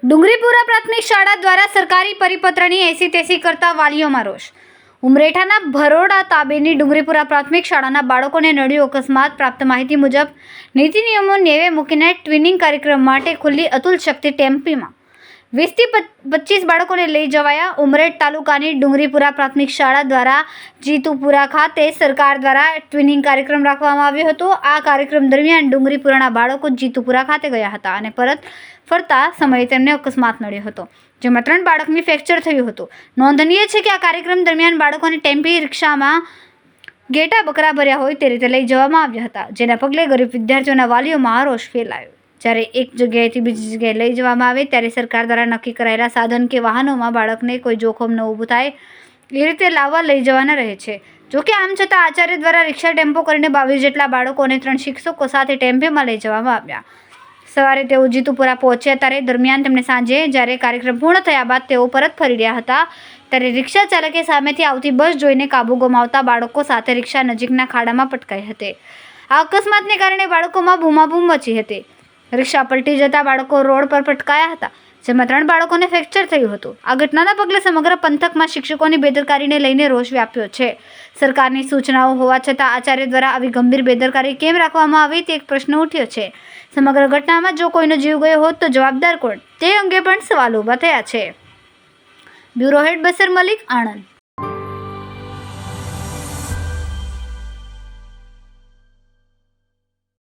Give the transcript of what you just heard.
ડુંગરીપુરા પ્રાથમિક શાળા દ્વારા સરકારી પરિપત્રની એસી-તેસી કરતા વાલીઓમાં રોષ. ઉમરેઠાના ભરોડા તાબેની ડુંગરીપુરા પ્રાથમિક શાળાના બાળકોને નડ્યો અકસ્માત. પ્રાપ્ત માહિતી મુજબ નીતિ નિયમો નેવે મૂકીને ટ્વિનિંગ કાર્યક્રમ માટે ખુલ્લી અતુલ શક્તિ ટેમ્પીમાં 20 થી 25 બાળકોને લઈ જવાયા. ઉમરેઠ તાલુકાની ડુંગરીપુરા પ્રાથમિક શાળા દ્વારા જીતુપુરા ખાતે સરકાર દ્વારા ટ્વિનિંગ કાર્યક્રમ રાખવામાં આવ્યો હતો. આ કાર્યક્રમ દરમિયાન ડુંગરીપુરાના બાળકો જીતુપુરા ખાતે ગયા હતા અને પરત ફરતા સમયે તેમને અકસ્માત નડ્યો હતો, જેમાં 3 બાળકની ફ્રેક્ચર થયું હતું. નોંધનીય છે કે આ કાર્યક્રમ દરમિયાન બાળકોને ટેમ્પી રિક્ષામાં ઘેટા બકરા ભર્યા હોય તે રીતે લઈ જવામાં આવ્યા હતા, જેના પગલે ગરીબ વિદ્યાર્થીઓના વાલીઓમાં રોષ ફેલાયો. જ્યારે એક જગ્યાએથી બીજી જગ્યાએ લઈ જવામાં આવે ત્યારે સરકાર દ્વારા નક્કી કરાયેલા સાધન કે વાહનોમાં બાળકને કોઈ જોખમ ન ઊભું થાય એ રીતે લાવવા લઈ જવાના રહે છે. જોકે આમ છતાં આચાર્ય દ્વારા રિક્ષા ટેમ્પો કરીને 22 જેટલા બાળકોને 3 શિક્ષકો સાથે ટેમ્પોમાં લઈ જવામાં આવ્યા. સવારે તેઓ જીતુપુરા પહોંચ્યા ત્યારે દરમિયાન તેમને સાંજે જ્યારે કાર્યક્રમ પૂર્ણ થયા બાદ તેઓ પરત ફરી રહ્યા હતા ત્યારે રિક્ષા ચાલકે સામેથી આવતી બસ જોઈને કાબુ ગુમાવતા બાળકો સાથે રિક્ષા નજીકના ખાડામાં પટકાઈ હતી. આ અકસ્માતને કારણે બાળકોમાં બૂમાબૂમ મચી હતી. રિક્ષા પલટી જતા બાળકો રોડ પર પટકાયા હતા, જેમાં 3 બાળકોને ફ્રેક્ચર થયું હતું. આ ઘટનાના પગલે સમગ્ર પંથકમાં શિક્ષકોની બેદરકારીને લઈને રોષ વ્યાપ્યો છે. સરકારની સૂચનાઓ હોવા છતાં આચાર્ય દ્વારા આવી ગંભીર બેદરકારી કેમ રાખવામાં આવી તે એક પ્રશ્ન ઉઠ્યો છે. સમગ્ર ઘટનામાં જો કોઈનો જીવ ગયો હોત તો જવાબદાર કોણ, તે અંગે પણ સવાલો ઊભા થયા છે. Bureau head Bashar Malik, Anand.